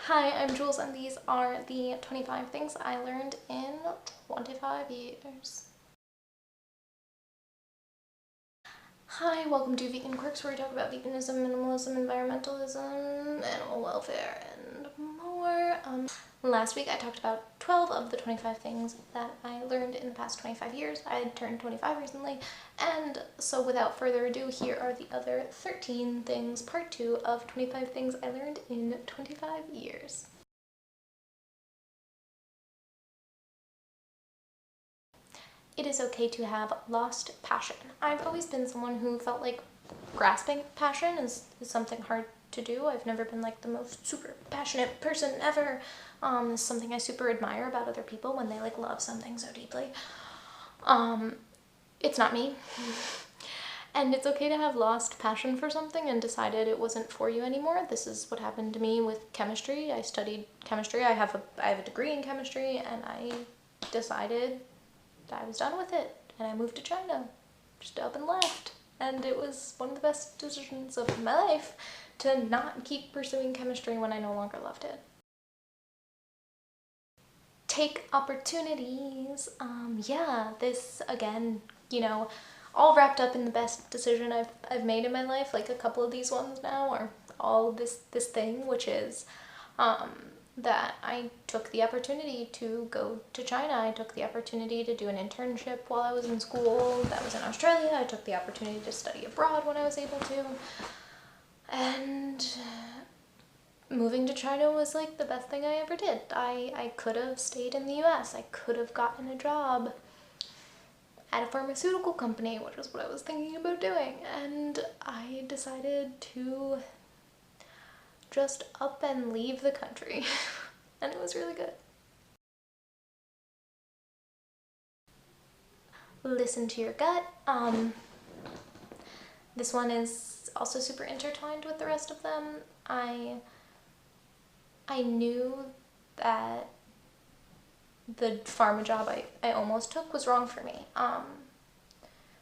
Hi, I'm Jules, and these are the 25 things I learned in 25 years. Hi, welcome to Vegan Quirks, where we talk about veganism, minimalism, environmentalism, animal welfare, and more. Last week I talked about 12 of the 25 things that I learned in the past 25 years. I had turned 25 recently, and so without further ado, here are the other 13 things, part 2 of 25 things I learned in 25 years. It is okay to have lost passion. I've always been someone who felt like grasping passion is something hard to do. I've never been like the most super passionate person ever. It's something I super admire about other people when they like love something so deeply. It's not me. And it's okay to have lost passion for something and decided it wasn't for you anymore. This is what happened to me with chemistry. I studied chemistry. I have a degree in chemistry, and I decided I was done with it, and I moved to China, just up and left. And it was one of the best decisions of my life to not keep pursuing chemistry when I no longer loved it. Take opportunities. Yeah, this again, all wrapped up in the best decision I've made in my life. Like a couple of these ones now are all this thing, which is that I took the opportunity to go to China. I took the opportunity to do an internship while I was in school. That was in Australia. I took the opportunity to study abroad when I was able to. And moving to China was like the best thing I ever did. I could have stayed in the US. I could have gotten a job at a pharmaceutical company, which was what I was thinking about doing. And I decided to just up and leave the country. And it was really good. Listen to your gut. This one is also super intertwined with the rest of them. I knew that the pharma job I almost took was wrong for me.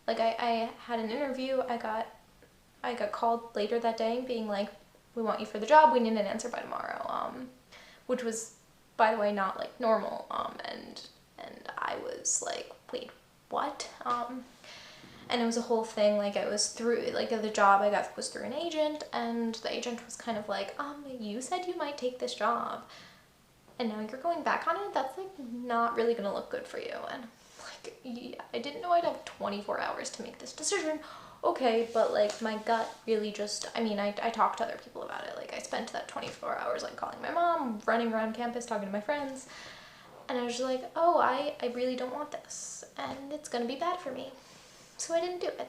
Like I had an interview. I got called later that day being like, we want you for the job, we need an answer by tomorrow, which was, by the way, not like normal, and I was like, wait, what? And it was a whole thing. Like I was through, like the job I got was through an agent, and the agent was kind of like, you said you might take this job, and now you're going back on it? That's like not really gonna look good for you. And like, yeah, I didn't know I'd have 24 hours to make this decision. Okay, but like my gut really just, I talked to other people about it. Like I spent that 24 hours like calling my mom, running around campus, talking to my friends. And I was just like, oh, I really don't want this, and it's gonna be bad for me. So I didn't do it.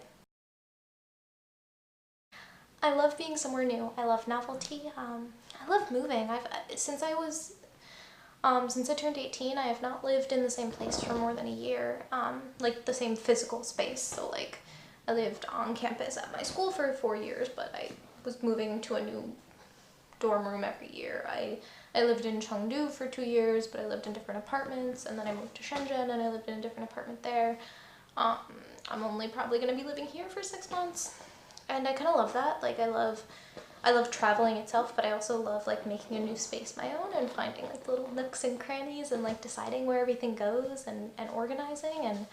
I love being somewhere new. I love novelty. I love moving. Since I turned 18, I have not lived in the same place for more than a year. Like the same physical space. So like I lived on campus at my school for 4 years, but I was moving to a new dorm room every year. I lived in Chengdu for 2 years, but I lived in different apartments, and then I moved to Shenzhen and I lived in a different apartment there. I'm only probably going to be living here for 6 months, and I kind of love that. Like I love traveling itself, but I also love like making a new space my own and finding like little nooks and crannies and like deciding where everything goes and organizing, and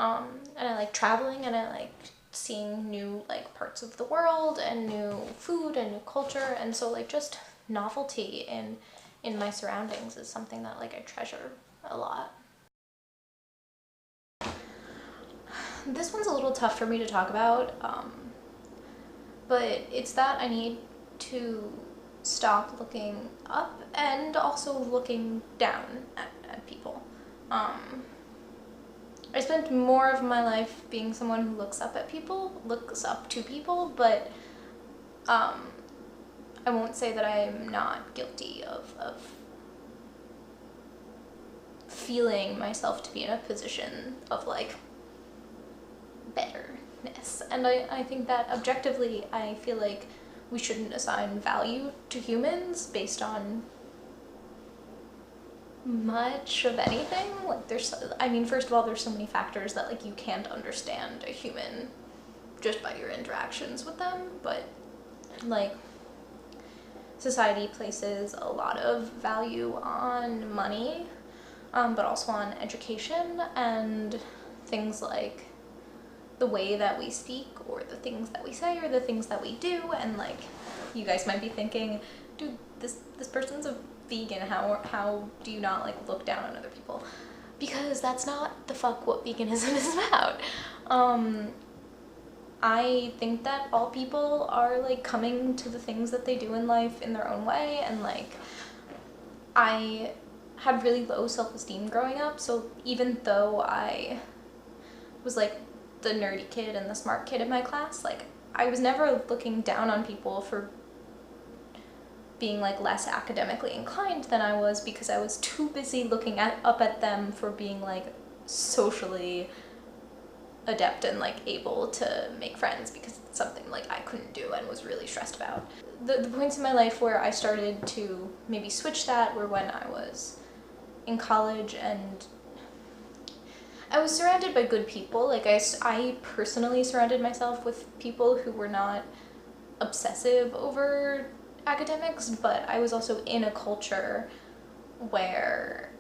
I like traveling, and I like seeing new like parts of the world and new food and new culture, and so like just novelty in my surroundings is something that like I treasure a lot. This one's a little tough for me to talk about, but it's that I need to stop looking up and also looking down at people. I spent more of my life being someone who looks up to people, but I won't say that I am not guilty of feeling myself to be in a position of like betterness. And I think that objectively, I feel like we shouldn't assign value to humans based on much of anything. Like first of all, there's so many factors that like you can't understand a human just by your interactions with them, but like society places a lot of value on money, but also on education and things like the way that we speak or the things that we say or the things that we do. And like, you guys might be thinking, dude, this person's a vegan, how do you not like look down on other people? Because that's not the fuck what veganism is about. I think that all people are like coming to the things that they do in life in their own way, and like, I had really low self-esteem growing up, so even though I was like the nerdy kid and the smart kid in my class, like I was never looking down on people for being like less academically inclined than I was, because I was too busy looking up at them for being like socially adept and like able to make friends, because it's something like I couldn't do and was really stressed about. The points in my life where I started to maybe switch that were when I was in college and I was surrounded by good people. Like I personally surrounded myself with people who were not obsessive over academics, but I was also in a culture where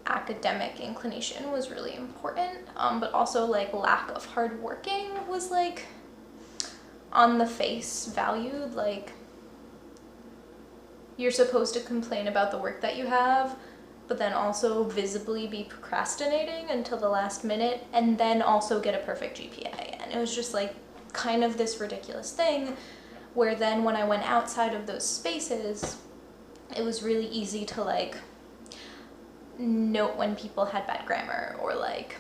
academic inclination was really important, but also like lack of hard working was like on the face valued. Like, you're supposed to complain about the work that you have, but then also visibly be procrastinating until the last minute and then also get a perfect GPA. And it was just like kind of this ridiculous thing where then when I went outside of those spaces, it was really easy to like note when people had bad grammar, or like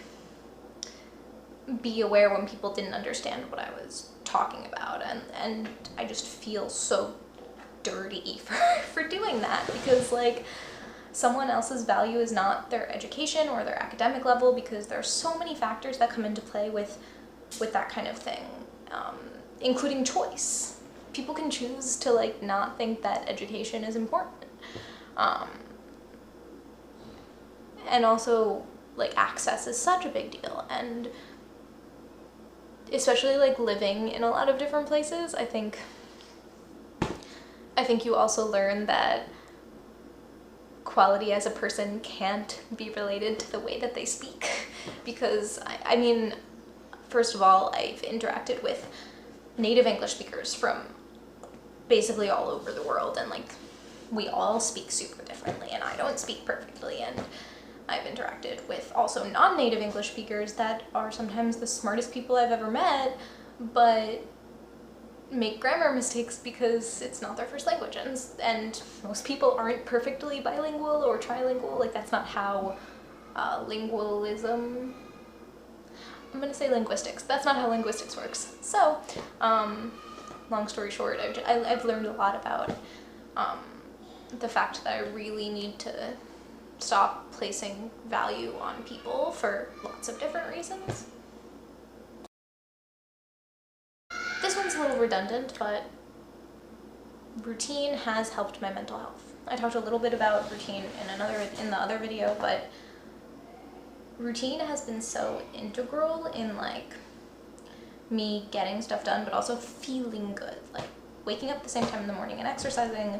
be aware when people didn't understand what I was talking about, and I just feel so dirty for doing that, because like someone else's value is not their education or their academic level, because there are so many factors that come into play with that kind of thing, including choice. People can choose to like not think that education is important. And also like access is such a big deal, and especially like living in a lot of different places, I think you also learn that quality as a person can't be related to the way that they speak, because I mean, first of all, I've interacted with native English speakers from basically all over the world, and like we all speak super differently, and I don't speak perfectly, and I've interacted with also non-native English speakers that are sometimes the smartest people I've ever met, but make grammar mistakes because it's not their first language, and most people aren't perfectly bilingual or trilingual. Like, that's not how lingualism, I'm gonna say linguistics, that's not how linguistics works. So long story short, I've learned a lot about the fact that I really need to stop placing value on people for lots of different reasons. This one's a little redundant, but routine has helped my mental health. I talked a little bit about routine in the other video, but routine has been so integral in like me getting stuff done, but also feeling good, like waking up at the same time in the morning and exercising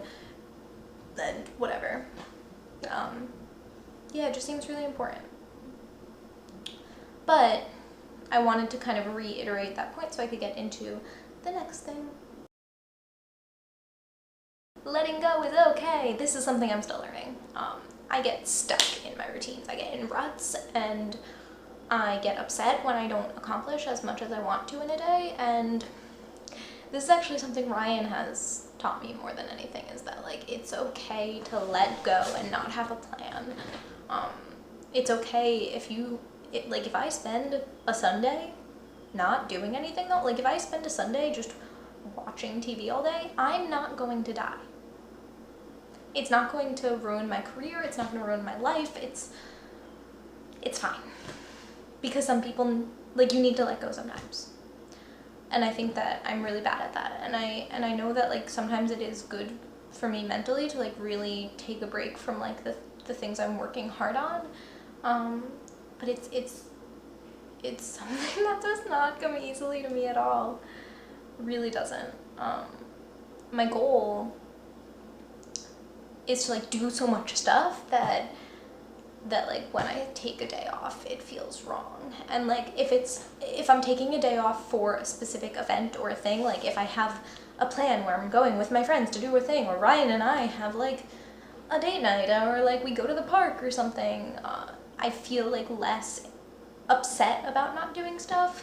and whatever. Yeah, it just seems really important. But I wanted to kind of reiterate that point so I could get into the next thing. Letting go is okay. This is something I'm still learning. I get stuck in my routines. I get in ruts, and I get upset when I don't accomplish as much as I want to in a day, and this is actually something Ryan has taught me more than anything, is that like it's okay to let go and not have a plan. It's okay if if I spend a Sunday not doing anything though, like if I spend a Sunday just watching TV all day, I'm not going to die. It's not going to ruin my career, it's not going to ruin my life, it's fine. Because some people, like, you need to let go sometimes. And I think that I'm really bad at that. And I know that like sometimes it is good for me mentally to like really take a break from like the things I'm working hard on. But it's something that does not come easily to me at all. It really doesn't. My goal is to like do so much stuff that like when I take a day off, it feels wrong. And like if I'm taking a day off for a specific event or a thing, like if I have a plan where I'm going with my friends to do a thing, or Ryan and I have like a date night, or like we go to the park or something, I feel like less upset about not doing stuff.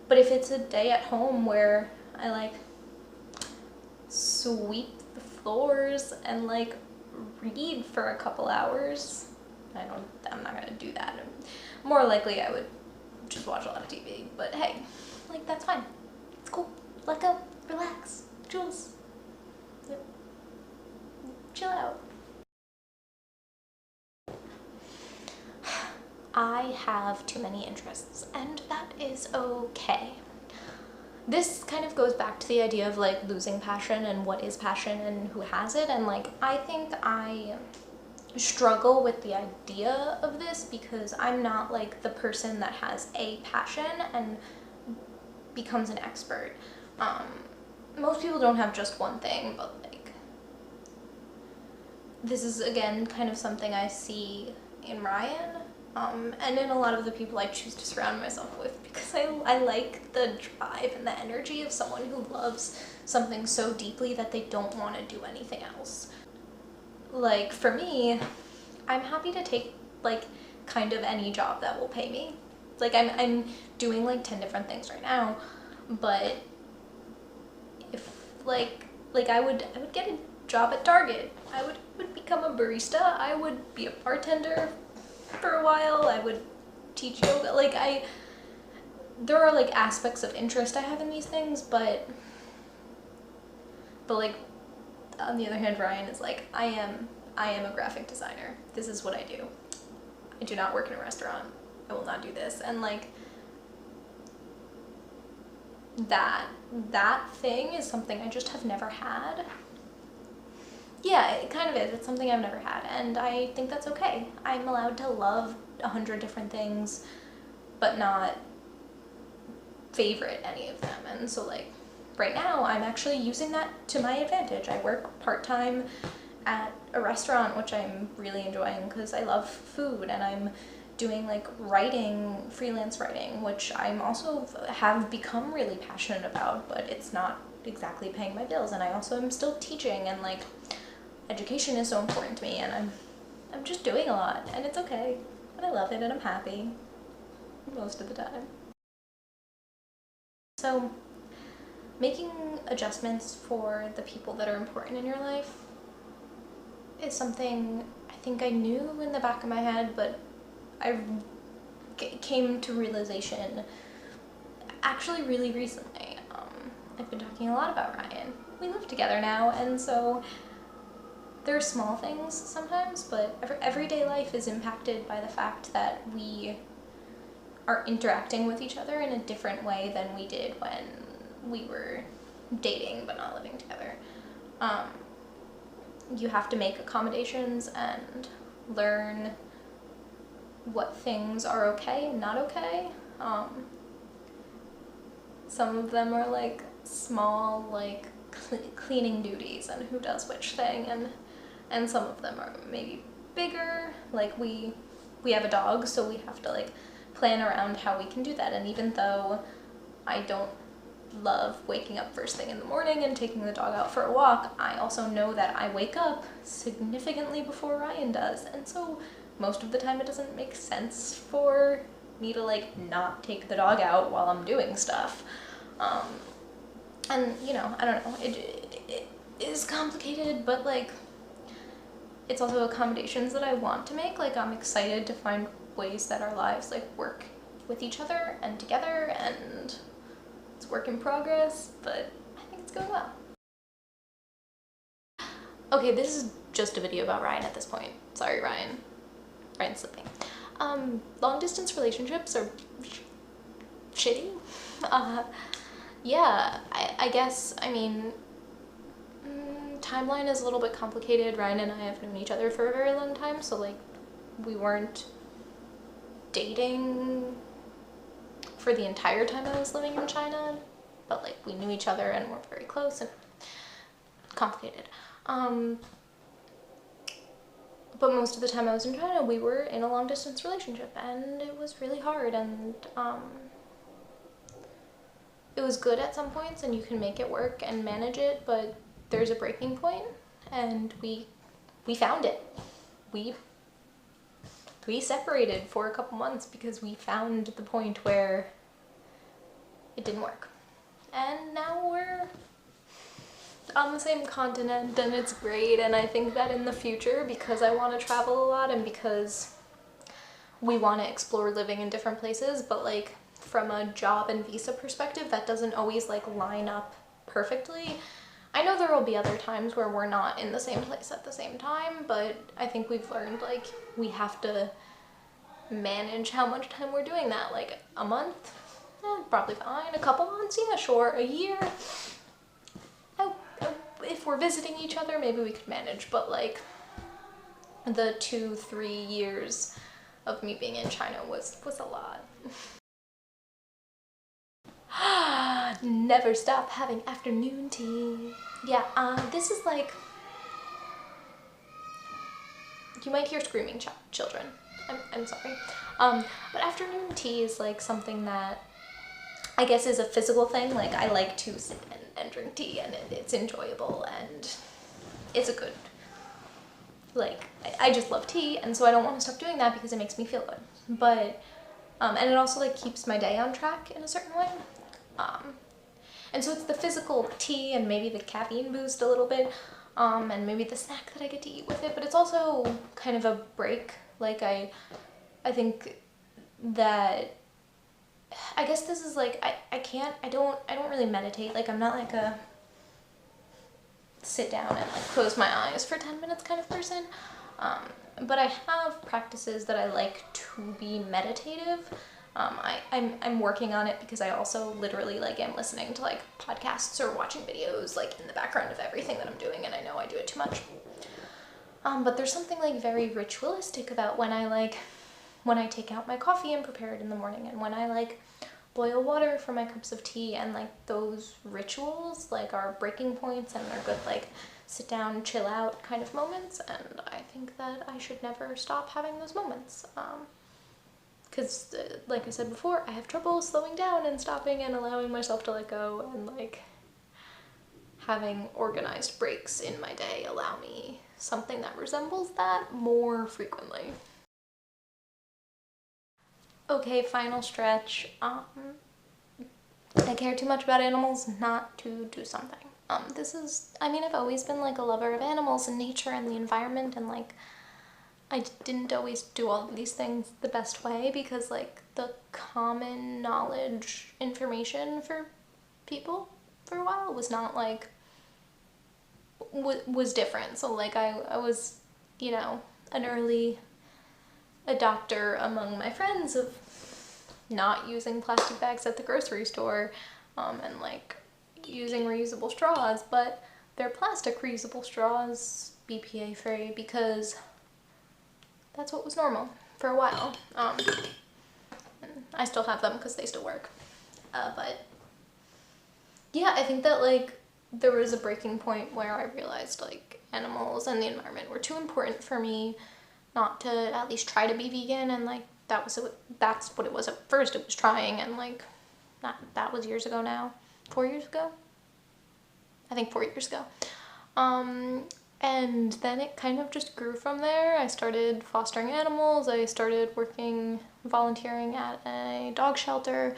But if it's a day at home where I like sweep the floors and like read for a couple hours, I'm not gonna do that. More likely I would just watch a lot of TV, but hey, like that's fine. It's cool. Let go, relax, Jules. Yep. Chill out. I have too many interests, and that is okay. This kind of goes back to the idea of like losing passion and what is passion and who has it, and like I think I struggle with the idea of this because I'm not like the person that has a passion and becomes an expert. Most people don't have just one thing, but like this is again kind of something I see in Ryan, and in a lot of the people I choose to surround myself with, because I like the drive and the energy of someone who loves something so deeply that they don't want to do anything else. Like for me, I'm happy to take like kind of any job that will pay me. Like I'm doing like 10 different things right now, but if like I would get a job at Target. I would become a barista. I would be a bartender for a while. I would teach yoga. Like there are like aspects of interest I have in these things, but like on the other hand, Ryan is like, I am a graphic designer. This is what I do. I do not work in a restaurant. I will not do this. And like that thing is something I just have never had. Yeah, it kind of is. It's something I've never had, and I think that's okay. I'm allowed to love 100 different things, but not favorite any of them. And so like right now I'm actually using that to my advantage. I work part-time at a restaurant, which I'm really enjoying because I love food, and I'm doing like writing, freelance writing, which I'm also have become really passionate about, but it's not exactly paying my bills. And I also am still teaching, and like education is so important to me, and I'm just doing a lot, and it's okay, and I love it, and I'm happy most of the time. So making adjustments for the people that are important in your life is something I think I knew in the back of my head, but I came to realization actually really recently. I've been talking a lot about Ryan. We live together now, and so there are small things sometimes, but everyday life is impacted by the fact that we are interacting with each other in a different way than we did when we were dating but not living together. You have to make accommodations and learn what things are okay and not okay. Some of them are like small, like cleaning duties and who does which thing, and some of them are maybe bigger, like we have a dog, so we have to like plan around how we can do that. And even though I don't love waking up first thing in the morning and taking the dog out for a walk, I also know that I wake up significantly before Ryan does, and so most of the time it doesn't make sense for me to like not take the dog out while I'm doing stuff. And you know, I don't know, it is complicated, but like it's also accommodations that I want to make. Like I'm excited to find ways that our lives like work with each other and together, and it's work in progress, but I think it's going well. Okay, this is just a video about Ryan at this point. Sorry, Ryan. Ryan's sleeping. Long distance relationships are shitty. Yeah, I guess, I mean, timeline is a little bit complicated. Ryan and I have known each other for a very long time, so like we weren't dating for the entire time I was living in China, but like we knew each other and we're very close, and complicated. but most of the time I was in China, we were in a long distance relationship, and it was really hard, and it was good at some points, and you can make it work and manage it, but there's a breaking point, and we found it. We separated for a couple months because we found the point where it didn't work. And now we're on the same continent, and it's great, and I think that in the future, because I want to travel a lot and because we want to explore living in different places, but like from a job and visa perspective, that doesn't always like line up perfectly. I know there will be other times where we're not in the same place at the same time, but I think we've learned like we have to manage how much time we're doing that. Like a month, probably fine. A couple months, yeah, sure. A year, if we're visiting each other, maybe we could manage, but like the 2-3 years of me being in China was a lot. Never stop having afternoon tea. Yeah, this is like, you might hear screaming children. I'm sorry. But afternoon tea is like something that I guess is a physical thing. Like I like to sit and drink tea, and it's enjoyable, and it's a good, like, I just love tea, and so I don't want to stop doing that because it makes me feel good. But, and it also like keeps my day on track in a certain way. And so it's the physical tea and maybe the caffeine boost a little bit, and maybe the snack that I get to eat with it, but it's also kind of a break. Like I think that, I guess this is like, I don't really meditate. Like I'm not like a sit down and like close my eyes for 10 minutes kind of person. But I have practices that I like to be meditative. I'm working on it because I also literally like am listening to like podcasts or watching videos like in the background of everything that I'm doing, and I know I do it too much. But there's something like very ritualistic about when I take out my coffee and prepare it in the morning, and when I like boil water for my cups of tea, and like those rituals like are breaking points, and they're good like sit down, chill out kind of moments, and I think that I should never stop having those moments. Because like I said before, I have trouble slowing down and stopping and allowing myself to let go, and like having organized breaks in my day allow me something that resembles that more frequently. Okay, final stretch. I care too much about animals not to do something. I've always been like a lover of animals and nature and the environment, and like I didn't always do all of these things the best way because like the common knowledge information for people for a while was not like, was different. So like I was, you know, an early adopter among my friends of not using plastic bags at the grocery store, and like using reusable straws, but they're plastic reusable straws, BPA free, because that's what was normal for a while. And I still have them because they still work. But yeah, I think that like there was a breaking point where I realized like animals and the environment were too important for me not to at least try to be vegan, and like that's what it was at first. It was trying, and like that was years ago now. 4 years ago? I think 4 years ago. And then it kind of just grew from there. I started fostering animals. I started volunteering at a dog shelter.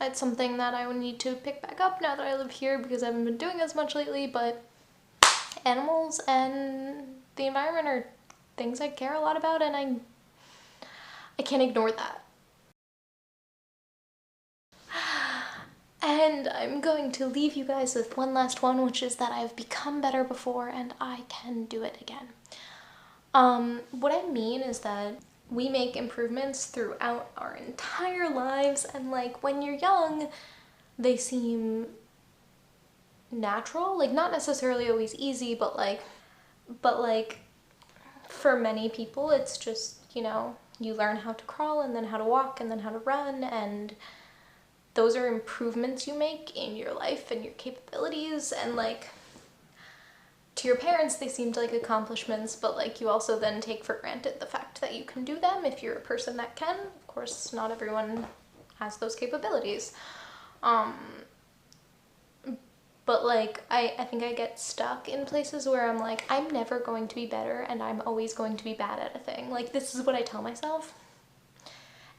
It's something that I would need to pick back up now that I live here because I haven't been doing as much lately, but animals and the environment are things I care a lot about, and I can't ignore that. And I'm going to leave you guys with one last one, which is that I've become better before and I can do it again. What I mean is that we make improvements throughout our entire lives, and like when you're young, they seem natural, like not necessarily always easy, but like for many people it's just, you know, you learn how to crawl and then how to walk and then how to run, and those are improvements you make in your life and your capabilities, and like to your parents they seemed like accomplishments, but like you also then take for granted the fact that you can do them if you're a person that can. Of course, not everyone has those capabilities. But like, I think I get stuck in places where I'm like, I'm never going to be better and I'm always going to be bad at a thing. Like, this is what I tell myself.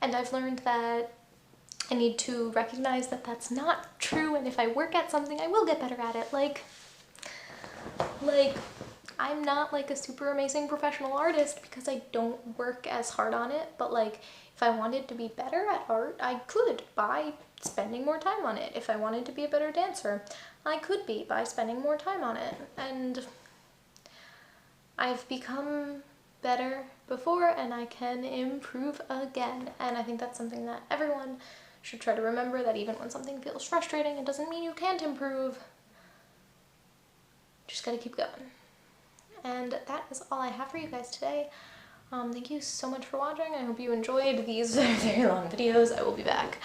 And I've learned that I need to recognize that that's not true, and if I work at something, I will get better at it. Like, I'm not like a super amazing professional artist because I don't work as hard on it, but like, if I wanted to be better at art, I could by spending more time on it. If I wanted to be a better dancer, I could be by spending more time on it. And I've become better before and I can improve again. And I think that's something that everyone should try to remember, that even when something feels frustrating, it doesn't mean you can't improve. Just gotta keep going. And that is all I have for you guys today. Thank you so much for watching. I hope you enjoyed these very long videos. I will be back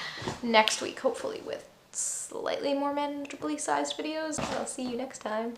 next week, hopefully with slightly more manageably sized videos. I'll see you next time.